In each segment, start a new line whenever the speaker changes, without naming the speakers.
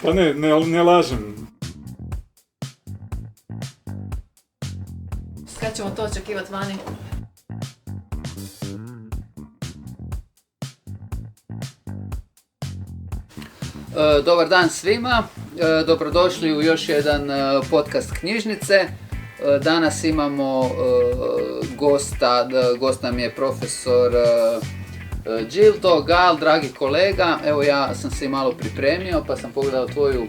Pa ne lažem.
Kad ćemo to očekivati vani?
Dobar dan svima, dobrodošli u još jedan podcast knjižnice. Danas imamo gost nam je profesor Đilto Gal, dragi kolega. Evo ja sam se malo pripremio pa sam pogledao tvoju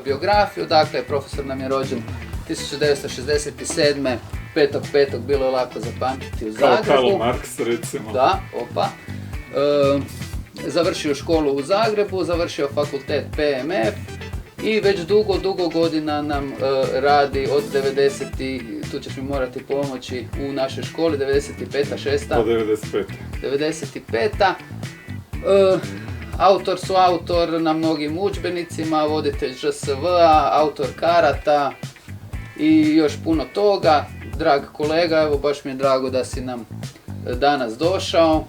biografiju. Dakle, profesor nam je rođen 1967. 5.5. bilo je lako zapamtiti u Zagrebu.
Kao Karl Marx recimo.
Da, opa. Završio školu u Zagrebu, završio fakultet PMF i već dugo godina nam radi od 90. Tu ćeš mi morati pomoći u našoj školi, 95. 6.
Do 95.
95. Autor na mnogim udžbenicima, voditelj ŽSV-a, autor karata i još puno toga. Drag kolega, evo baš mi je drago da si nam danas došao.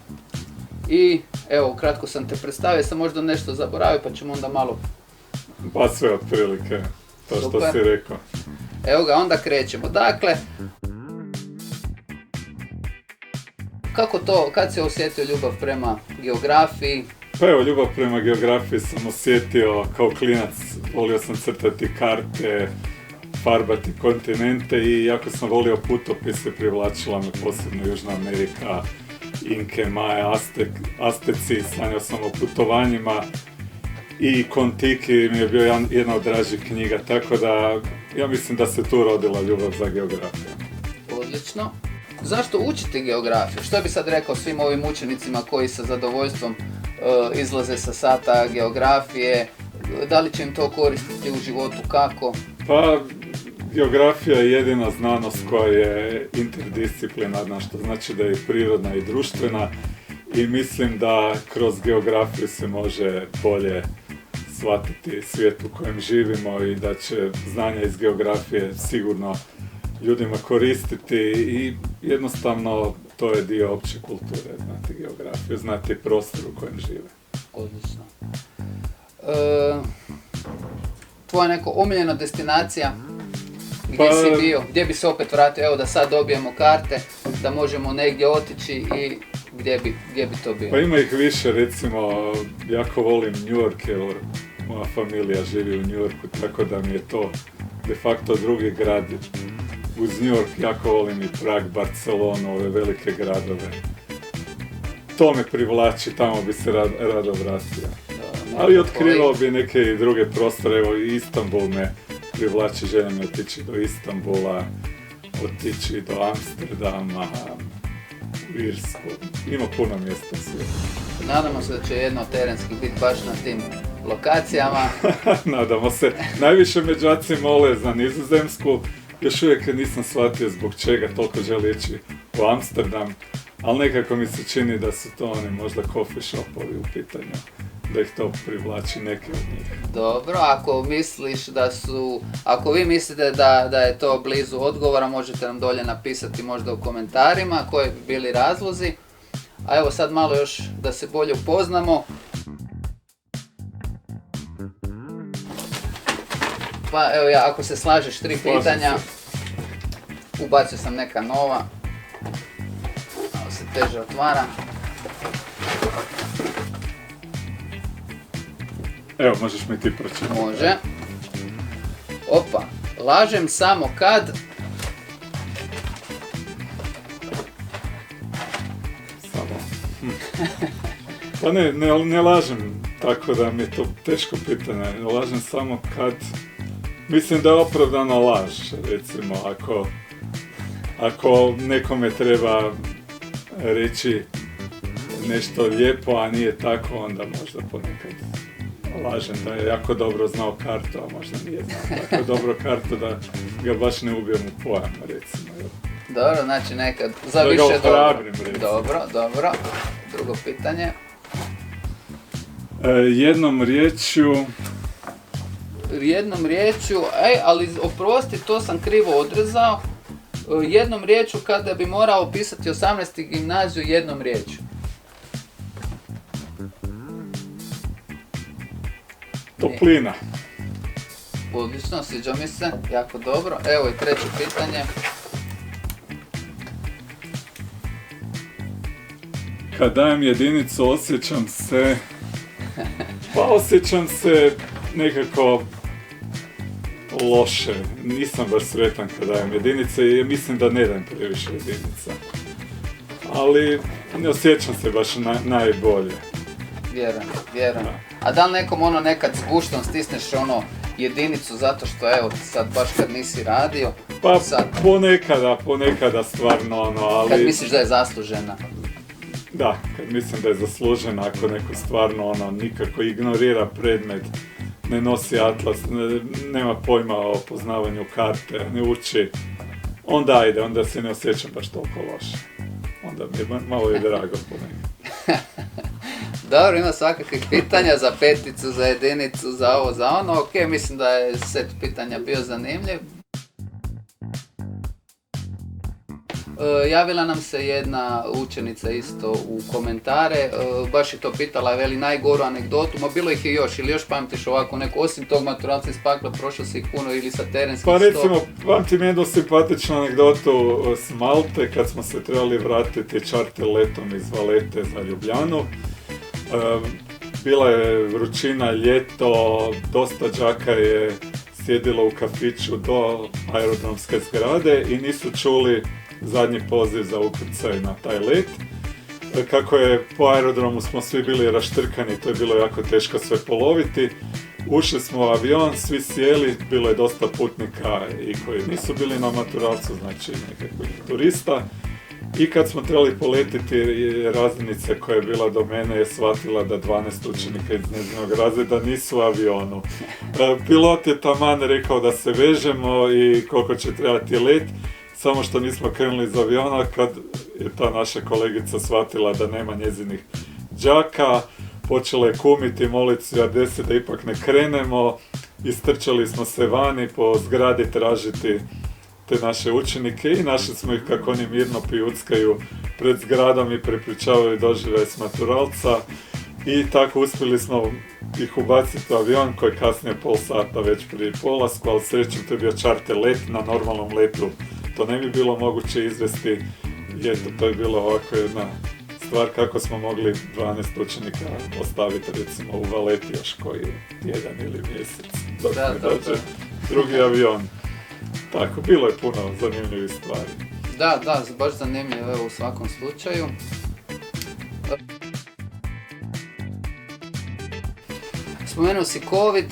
I evo, kratko sam te predstavio, sam možda nešto zaboravio pa ćemo onda malo...
Pa sve otprilike, to što
Super.
si rekao.
Evo ga, onda krećemo. Dakle, kad si osjetio ljubav prema geografiji?
Pa evo, ljubav prema geografiji sam osjetio kao klinac, volio sam crtati karte, farbati kontinente i jako sam volio putopise, privlačila me posebno Južna Amerika, Inke, Maje, Asteci, sanjao sam o putovanjima i Kontiki mi je bio jedna od dražih knjiga, tako da ja mislim da se tu rodila ljubav za geografiju.
Odlično. Zašto učiti geografiju? Što bi sad rekao svim ovim učenicima koji sa zadovoljstvom izlaze sa sata geografije? Da li će im to koristiti u životu, kako?
Pa, geografija je jedina znanost koja je interdisciplinarna, što znači da je prirodna i društvena i mislim da kroz geografiju se može bolje shvatiti svijet u kojem živimo i da će znanja iz geografije sigurno ljudima koristiti i jednostavno to je dio opće kulture, znati geografiju, znati prostor u kojem žive.
Odlično. Tvoja neka omiljena destinacija? Gdje si bio? Gdje bi se opet vratio? Evo da sad dobijemo karte, da možemo negdje otići i gdje bi to bio?
Pa ima ih više, recimo, jako volim New York, jer moja familija živi u New Yorku, tako da mi je to de facto drugi grad. Uz New York jako volim i Prag, Barcelonu, ove velike gradove. To me privlači, tamo bi se rado vratio. Ali otkrivao bi neke i druge prostore, evo i Istanbul me privlači, želim otići do Istanbula, otići do Amsterdama, u Irsku. Ima puno mjesta u svijetu.
Nadamo se da će jedno od terenskih biti baš na tim lokacijama.
Nadamo se. Najviše me đaci mole za Nizozemsku. Još uvijek nisam shvatio zbog čega toliko želi ići u Amsterdam, ali nekako mi se čini da su to oni možda coffee shopovi u pitanju, da ih to privlači neke od njih.
Dobro, ako vi mislite da je to blizu odgovora, možete nam dolje napisati možda u komentarima koji bi bili razlozi. A evo sad malo još da se bolje upoznamo. Pa evo ja, ako se slažeš 3 pitanja, ubacio sam neka nova. Malo se teže otvara.
Evo, možeš mi ti pročitati.
Može. Opa, lažem samo kad...
Samo. Pa ne lažem, tako da mi je to teško pitanje. Ne lažem samo kad... Mislim da je opravdana laž, recimo, ako nekome treba reći nešto lijepo, a nije tako, onda možda ponekad lažem da je jako dobro znao kartu, a možda nije znao tako dobro kartu da ga baš ne ubijem u pojam, recimo.
Dobro, znači nekad za
da
više
ga ohrabrim, recimo.
Dobro. Drugo pitanje.
Jednom riječju,
ali oprosti, to sam krivo odrezao. Jednom riječju kada bi morao opisati 18. gimnaziju jednom riječju.
Toplina.
Odlično, sviđa mi se, jako dobro. Evo i treće pitanje.
Kad dajem jedinicu osjećam se nekako loše. Nisam baš sretan kad dajem jedinice i mislim da ne dajem previše jedinica. Ali ne osjećam se baš najbolje.
Vjerujem. A da li nekom nekad s guštom stisneš jedinicu zato što evo sad baš kad nisi radio?
Pa sad, ponekada stvarno ali...
Kad misliš da je zaslužena?
Da, kad mislim da je zaslužena, ako neko stvarno nikako ignorira predmet, ne nosi atlas, nema pojma o poznavanju karte, ne uči, onda se ne osjećam baš toliko loše. Onda mi je malo drago ponekad.
Dobro, ima svakakvih pitanja za peticu, za jedinicu, za ovo, za ono. Ok, mislim da je set pitanja bio zanimljiv. Javila nam se jedna učenica isto u komentare, baš je to pitala, veli najgoru anegdotu, ma bilo ih je još, ili još pamtiš ovako neku, osim tog maturalca iz Pakla, prošao si ih puno ili sa terenskih
Pa recimo, pamtim jednu simpatičnu anegdotu s Malte, kad smo se trebali vratiti čarter letom iz Valete za Ljubljanu. Bila je vrućina, ljeto, dosta đaka je sjedilo u kafiću do aerodromske zgrade i nisu čuli zadnji poziv za ukrcaj na taj let. Kako je po aerodromu smo svi bili raštrkani, to je bilo jako teško sve poloviti. Ušli smo u avion, svi sjeli, bilo je dosta putnika i koji nisu bili na maturalcu, znači nekakvih turista. I kad smo trebali poletiti, razrednica koja je bila do mene je shvatila da 12 učenika iz njezinog razreda nisu u avionu. Pilot je taman rekao da se vežemo i koliko će trebati let, samo što nismo krenuli iz aviona kad je ta naša kolegica shvatila da nema njezinih đaka, počela je kumiti, moliti stjuardese da ipak ne krenemo, istrčali smo se vani po zgradi tražiti te naše učenike i našli smo ih kako oni mirno pijuckaju pred zgradom i prepričavaju doživljaj s maturalca i tako uspjeli smo ih ubaciti u avion koji je kasnije pol sata već prije polasku, ali srećom to je bio čarter let, na normalnom letu to ne bi bilo moguće izvesti i eto, to je bilo ovako jedna stvar kako smo mogli 12 učenika ostaviti recimo u Valeti još koji tjedan ili mjesec dok ne dođe drugi avion. Tako, bilo je puno zanimljivih stvari.
Da, baš zanimljivo u svakom slučaju. Spomenuo si COVID,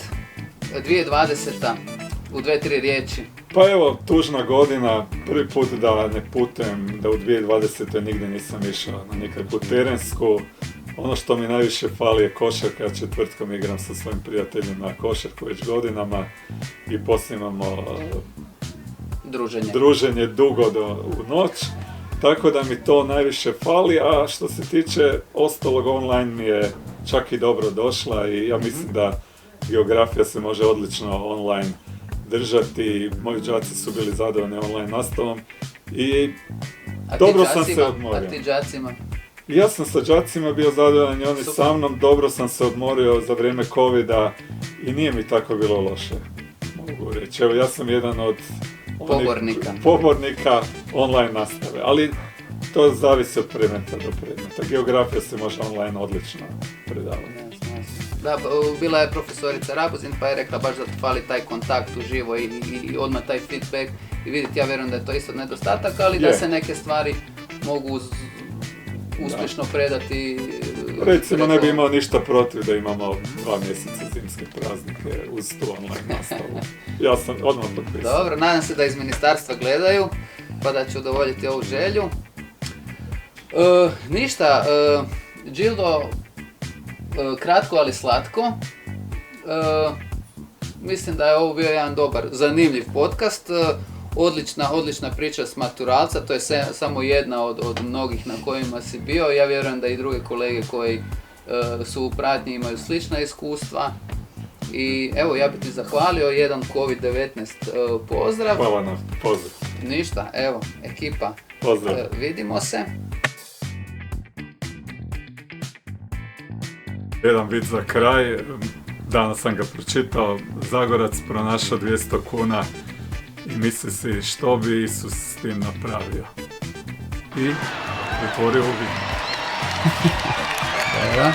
2020. u 2-3 riječi.
Pa evo, tužna godina, prvi put da ne putujem, da u 2020. nigdje nisam išao na nikakvu terensku. Ono što mi najviše fali je košarka, ja četvrtkom igram sa svojim prijateljima košarku već godinama i poslije imamo druženje dugo u noć, tako da mi to najviše fali, a što se tiče ostalog online mi je čak i dobro došla i ja mislim da geografija se može odlično online držati, moji đaci su bili zadovoljni online nastavom i dobro sam se odmorio.
A ti đacima?
Ja sam sa đacima bio zadovoljan i oni sa mnom, dobro sam se odmorio za vrijeme covida i nije mi tako bilo loše, mogu reći. Evo, ja sam jedan od pobornika online nastave, ali to zavisi od predmeta do predmeta. Geografija se može online odlično predavati.
Da, bila je profesorica Rabuzin pa je rekla baš da ti fali taj kontakt uživo i odmah taj feedback i vidjeti, ja vjerujem da je to isto nedostatak, ali da se neke stvari mogu uspješno predati.
Recimo ne bi imao ništa protiv da imamo 2 mjeseca zimske praznike uz tu online nastavu. Ja sam odmah potpisao.
Dobro, nadam se da iz ministarstva gledaju, pa da će udovoljiti ovu želju. Ništa, Gildo, kratko ali slatko. Mislim da je ovo bio jedan dobar, zanimljiv podcast. Odlična priča s maturalca, to je samo jedna od mnogih na kojima si bio. Ja vjerujem da i druge kolege koji su u pratnji imaju slična iskustva. I evo, ja bih ti zahvalio, jedan COVID-19 pozdrav.
Hvala na pozdrav.
Ništa, evo, ekipa,
pozdrav.
Vidimo se.
Jedan vic za kraj. Danas sam ga pročitao, Zagorac pronašao 200 kuna i misli si što bi Isus s tim napravio. I pretvorio u vino.
Dobro.